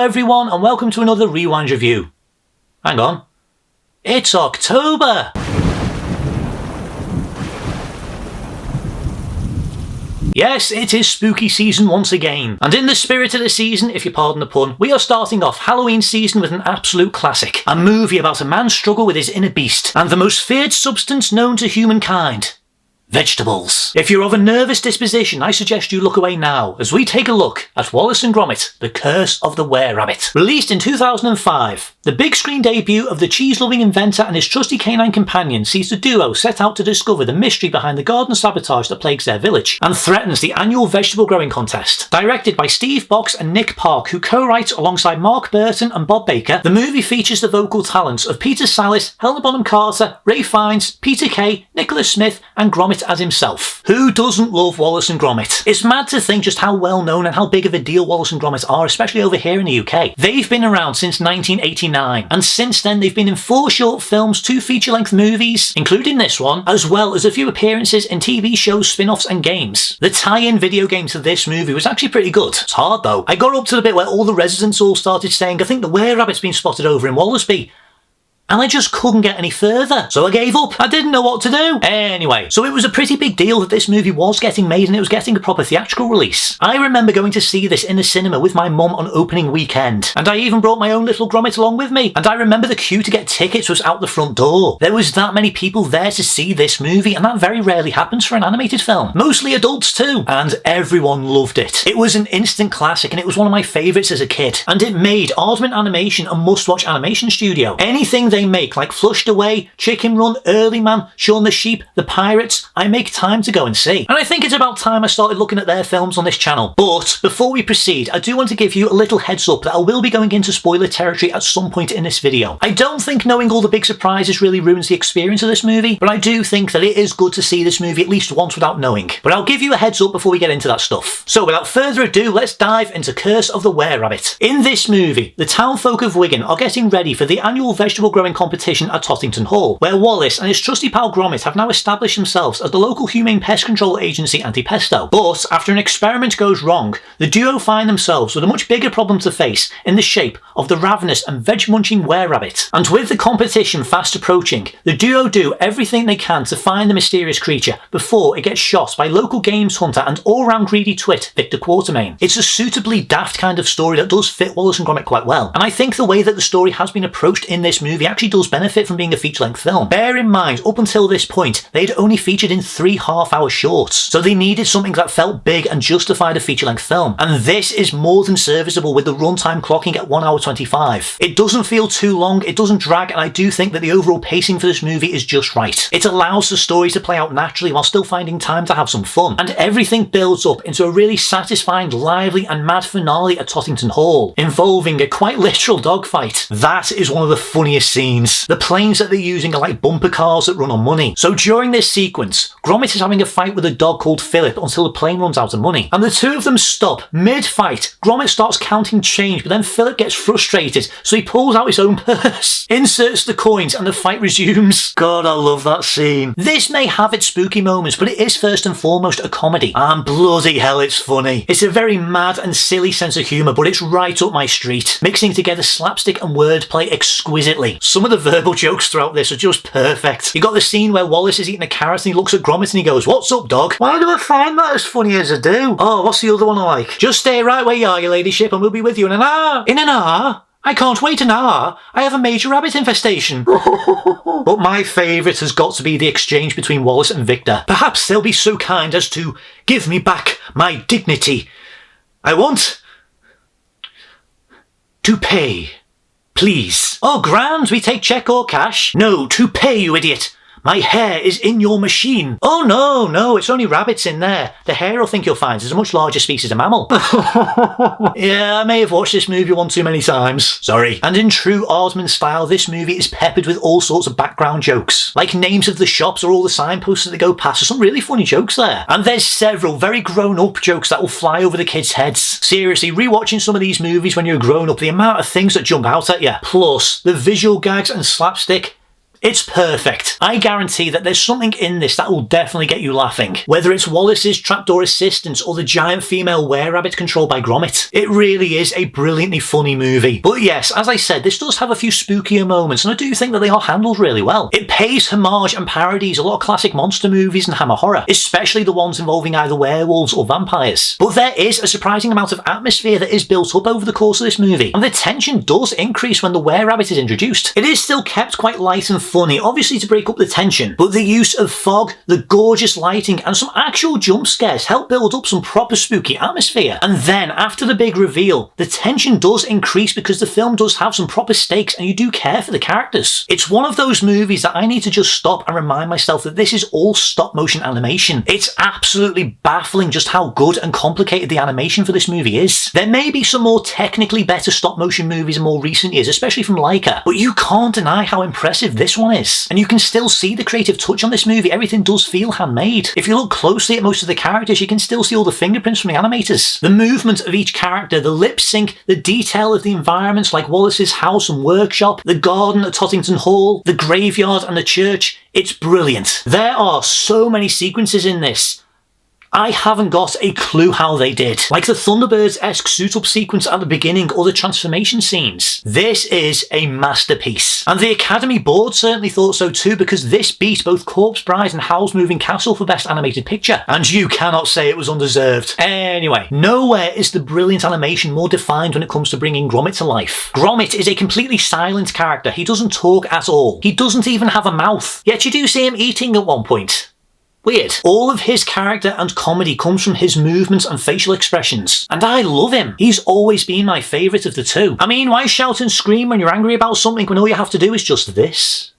everyone and welcome to another Rewind review. Hang on. It's October! Yes, it is spooky season once again. And in the spirit of the season, if you pardon the pun, we are starting off Halloween season with an absolute classic. A movie about a man's struggle with his inner beast and the most feared substance known to humankind. Vegetables. If you're of a nervous disposition, I suggest you look away now as we take a look at Wallace and Gromit, The Curse of the Were-Rabbit. Released in 2005, the big screen debut of the cheese-loving inventor and his trusty canine companion sees the duo set out to discover the mystery behind the garden sabotage that plagues their village and threatens the annual vegetable growing contest. Directed by Steve Box and Nick Park, who co-write alongside Mark Burton and Bob Baker, the movie features the vocal talents of Peter Sallis, Helena Bonham Carter, Ray Fiennes, Peter Kay, Nicholas Smith and Gromit as himself. Who doesn't love Wallace and Gromit? It's mad to think just how well known and how big of a deal Wallace and Gromit are, especially over here in the UK. They've been around since 1989, and since then they've been in 4 short films, 2 feature-length movies, including this one, as well as a few appearances in TV shows, spin-offs and games. The tie-in video game to this movie was actually pretty good. It's hard though. I got up to the bit where all the residents all started saying, I think the were-rabbit's been spotted over in Wallasby. And I just couldn't get any further, so I gave up. I didn't know what to do. Anyway, so it was a pretty big deal that this movie was getting made and it was getting a proper theatrical release. I remember going to see this in the cinema with my mum on opening weekend, and I even brought my own little Gromit along with me, and I remember the queue to get tickets was out the front door. There was that many people there to see this movie, and that very rarely happens for an animated film. Mostly adults too, and everyone loved it. It was an instant classic, and it was one of my favourites as a kid, and it made Aardman Animation a must-watch animation studio. Anything they make, like Flushed Away, Chicken Run, Early Man, Shaun the Sheep, The Pirates, I make time to go and see. And I think it's about time I started looking at their films on this channel. But before we proceed, I do want to give you a little heads up that I will be going into spoiler territory at some point in this video. I don't think knowing all the big surprises really ruins the experience of this movie, but I do think that it is good to see this movie at least once without knowing. But I'll give you a heads up before we get into that stuff. So without further ado, let's dive into Curse of the Were-Rabbit. In this movie, the townfolk of Wigan are getting ready for the annual vegetable growing competition at Tottington Hall, where Wallace and his trusty pal Gromit have now established themselves as the local humane pest control agency Anti-Pesto. But after an experiment goes wrong, the duo find themselves with a much bigger problem to face in the shape of the ravenous and veg-munching were-rabbit. And with the competition fast approaching, the duo do everything they can to find the mysterious creature before it gets shot by local games hunter and all-round greedy twit Victor Quartermain. It's a suitably daft kind of story that does fit Wallace and Gromit quite well, and I think the way that the story has been approached in this movie actually does benefit from being a feature-length film. Bear in mind, up until this point, they'd only featured in 3 half-hour shorts, so they needed something that felt big and justified a feature-length film. And this is more than serviceable with the runtime clocking at 1 hour 25. It doesn't feel too long, it doesn't drag, and I do think that the overall pacing for this movie is just right. It allows the story to play out naturally while still finding time to have some fun, and everything builds up into a really satisfying, lively and mad finale at Tottington Hall, involving a quite literal dogfight. That is one of the funniest scenes. The planes that they're using are like bumper cars that run on money. So during this sequence, Gromit is having a fight with a dog called Philip until the plane runs out of money. And the two of them stop mid-fight. Gromit starts counting change, but then Philip gets frustrated, so he pulls out his own purse, inserts the coins, and the fight resumes. God, I love that scene. This may have its spooky moments, but it is first and foremost a comedy. And bloody hell, it's funny. It's a very mad and silly sense of humour, but it's right up my street, mixing together slapstick and wordplay exquisitely. Some of the verbal jokes throughout this are just perfect. You got the scene where Wallace is eating a carrot and he looks at Gromit and he goes, "What's up, dog?" Why do I find that as funny as I do? Oh, what's the other one I like? "Just stay right where you are, your ladyship, and we'll be with you in an hour." In an hour? I can't wait an hour. I have a major rabbit infestation. But my favourite has got to be the exchange between Wallace and Victor. "Perhaps they'll be so kind as to give me back my dignity. I want to pay. Please." "Oh, grand, we take cheque or cash." "No, to pay, you idiot. My hair is in your machine." "Oh no, it's only rabbits in there. The hair I think you'll find is a much larger species of mammal." Yeah, I may have watched this movie one too many times. Sorry. And in true Aardman style, this movie is peppered with all sorts of background jokes, like names of the shops or all the signposts that they go past. There's some really funny jokes there. And there's several very grown-up jokes that will fly over the kids' heads. Seriously, rewatching some of these movies when you're grown up, the amount of things that jump out at you, plus the visual gags and slapstick, It's perfect. I guarantee that there's something in this that will definitely get you laughing. Whether it's Wallace's trapdoor assistance or the giant female were-rabbit controlled by Gromit. It really is a brilliantly funny movie. But yes, as I said, this does have a few spookier moments, and I do think that they are handled really well. It pays homage and parodies a lot of classic monster movies and hammer horror, especially the ones involving either werewolves or vampires. But there is a surprising amount of atmosphere that is built up over the course of this movie, and the tension does increase when the were-rabbit is introduced. It is still kept quite light and funny, obviously to break up the tension, but the use of fog, the gorgeous lighting, and some actual jump scares help build up some proper spooky atmosphere. And then, after the big reveal, the tension does increase because the film does have some proper stakes and you do care for the characters. It's one of those movies that I need to just stop and remind myself that this is all stop motion animation. It's absolutely baffling just how good and complicated the animation for this movie is. There may be some more technically better stop motion movies in more recent years, especially from Laika, but you can't deny how impressive this one is. And you can still see the creative touch on this movie. Everything does feel handmade. If you look closely at most of the characters, you can still see all the fingerprints from the animators. The movement of each character, the lip sync, the detail of the environments like Wallace's house and workshop, the garden at Tottington Hall, the graveyard and the church, it's brilliant. There are so many sequences in this. I haven't got a clue how they did. Like the Thunderbirds-esque suit-up sequence at the beginning or the transformation scenes. This is a masterpiece. And the Academy Board certainly thought so too, because this beat both Corpse Bride and Howl's Moving Castle for Best Animated Picture. And you cannot say it was undeserved. Anyway, nowhere is the brilliant animation more defined when it comes to bringing Gromit to life. Gromit is a completely silent character. He doesn't talk at all. He doesn't even have a mouth. Yet you do see him eating at one point. Weird. All of his character and comedy comes from his movements and facial expressions. And I love him. He's always been my favourite of the two. I mean, why shout and scream when you're angry about something when all you have to do is just this?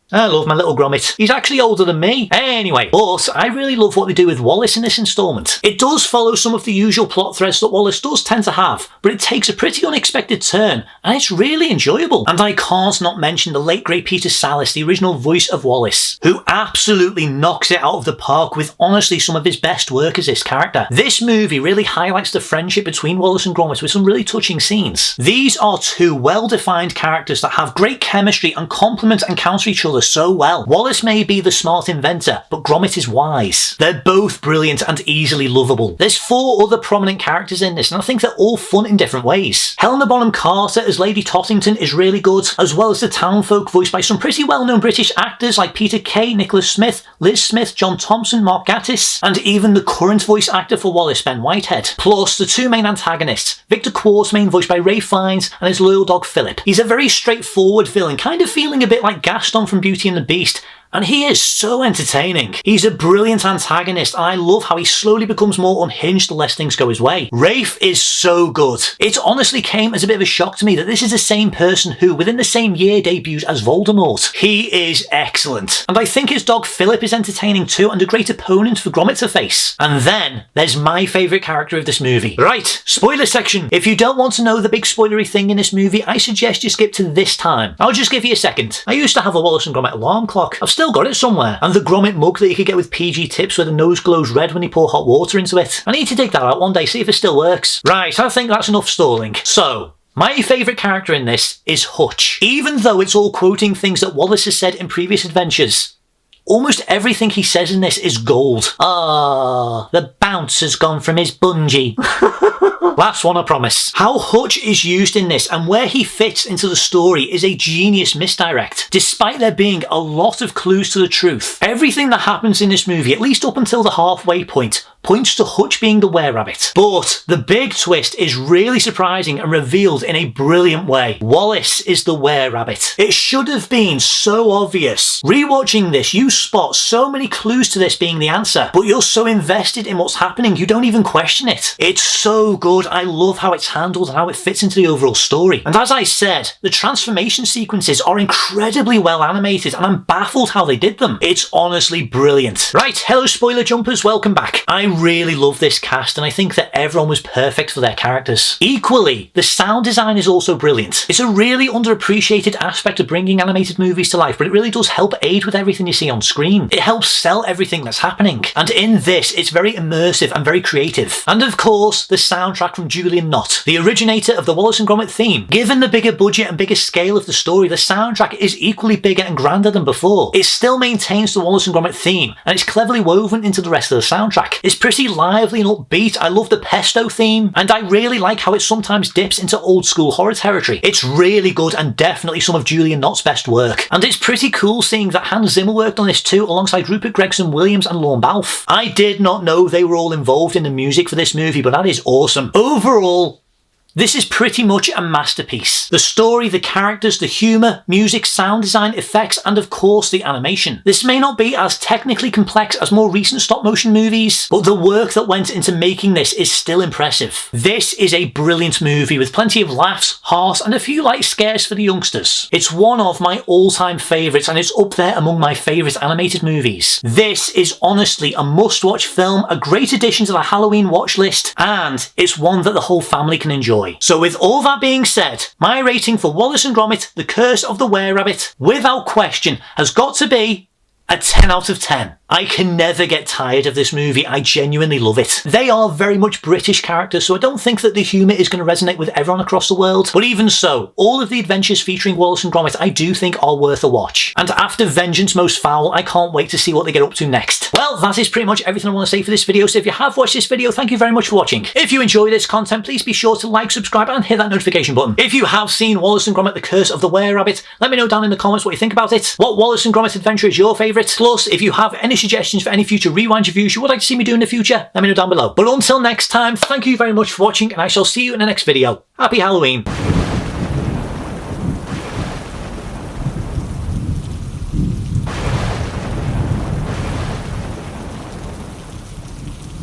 I love my little Gromit. He's actually older than me. Anyway, but I really love what they do with Wallace in this instalment. It does follow some of the usual plot threads that Wallace does tend to have, but it takes a pretty unexpected turn, and it's really enjoyable. And I can't not mention the late great Peter Sallis, the original voice of Wallace, who absolutely knocks it out of the park with honestly some of his best work as this character. This movie really highlights the friendship between Wallace and Gromit with some really touching scenes. These are two well-defined characters that have great chemistry and complement and counter each other so well. Wallace may be the smart inventor, but Gromit is wise. They're both brilliant and easily lovable. There's 4 other prominent characters in this, and I think they're all fun in different ways. Helena Bonham Carter as Lady Tottington is really good, as well as the townfolk voiced by some pretty well-known British actors like Peter Kay, Nicholas Smith, Liz Smith, John Thompson, Mark Gatiss, and even the current voice actor for Wallace, Ben Whitehead. Plus the 2 main antagonists, Victor Quartermain voiced by Ray Fiennes and his loyal dog Philip. He's a very straightforward villain, kind of feeling a bit like Gaston from Beauty and the Beast, and he is so entertaining. He's a brilliant antagonist, and I love how he slowly becomes more unhinged the less things go his way. Rafe is so good. It honestly came as a bit of a shock to me that this is the same person who, within the same year, debuted as Voldemort. He is excellent. And I think his dog Philip is entertaining too, and a great opponent for Gromit to face. And then, there's my favourite character of this movie. Right, spoiler section. If you don't want to know the big spoilery thing in this movie, I suggest you skip to this time. I'll just give you a second. I used to have a Wallace and Gromit alarm clock. I've still got it somewhere. And the Gromit mug that you could get with PG Tips where the nose glows red when you pour hot water into it. I need to dig that out one day, see if it still works. Right, I think that's enough stalling. So, my favourite character in this is Hutch. Even though it's all quoting things that Wallace has said in previous adventures, almost everything he says in this is gold. Ah, the bounce has gone from his bungee. Last one, I promise. How Hutch is used in this and where he fits into the story is a genius misdirect. Despite there being a lot of clues to the truth, everything that happens in this movie, at least up until the halfway point, points to Hutch being the were-rabbit. But the big twist is really surprising and revealed in a brilliant way. Wallace is the were-rabbit. It should have been so obvious. Rewatching this, you spot so many clues to this being the answer, but you're so invested in what's happening, you don't even question it. It's so good. I love how it's handled and how it fits into the overall story. And as I said, the transformation sequences are incredibly well animated, and I'm baffled how they did them. It's honestly brilliant. Right, hello spoiler jumpers, welcome back. I really love this cast, and I think that everyone was perfect for their characters. Equally, the sound design is also brilliant. It's a really underappreciated aspect of bringing animated movies to life, but it really does help aid with everything you see on screen. It helps sell everything that's happening. And in this, it's very immersive and very creative. And of course, the soundtrack soundtrack from Julian Knott, the originator of the Wallace and Gromit theme. Given the bigger budget and bigger scale of the story, the soundtrack is equally bigger and grander than before. It still maintains the Wallace and Gromit theme, and it's cleverly woven into the rest of the soundtrack. It's pretty lively and upbeat. I love the pesto theme, and I really like how it sometimes dips into old school horror territory. It's really good and definitely some of Julian Knott's best work. And it's pretty cool seeing that Hans Zimmer worked on this too, alongside Rupert Gregson-Williams and Lorne Balfe. I did not know they were all involved in the music for this movie, but that is awesome. Overall, this is pretty much a masterpiece. The story, the characters, the humour, music, sound design, effects, and of course the animation. This may not be as technically complex as more recent stop-motion movies, but the work that went into making this is still impressive. This is a brilliant movie with plenty of laughs, heart, and a few light scares for the youngsters. It's one of my all-time favourites, and it's up there among my favourite animated movies. This is honestly a must-watch film, a great addition to the Halloween watch list, and it's one that the whole family can enjoy. So with all that being said, my rating for Wallace and Gromit, The Curse of the Were-Rabbit, without question, has got to be a 10 out of 10. I can never get tired of this movie. I genuinely love it. They are very much British characters, so I don't think that the humour is going to resonate with everyone across the world. But even so, all of the adventures featuring Wallace and Gromit I do think are worth a watch. And after Vengeance Most Foul, I can't wait to see what they get up to next. Well, that is pretty much everything I want to say for this video, so if you have watched this video, thank you very much for watching. If you enjoy this content, please be sure to like, subscribe, and hit that notification button. If you have seen Wallace and Gromit, The Curse of the Were-Rabbit, let me know down in the comments what you think about it. What Wallace and Gromit adventure is your favourite? Plus, if you have any suggestions for any future rewind reviews you would like to see me do in the future, let me know down below. But until next time, thank you very much for watching, and I shall see you in the next video. Happy Halloween!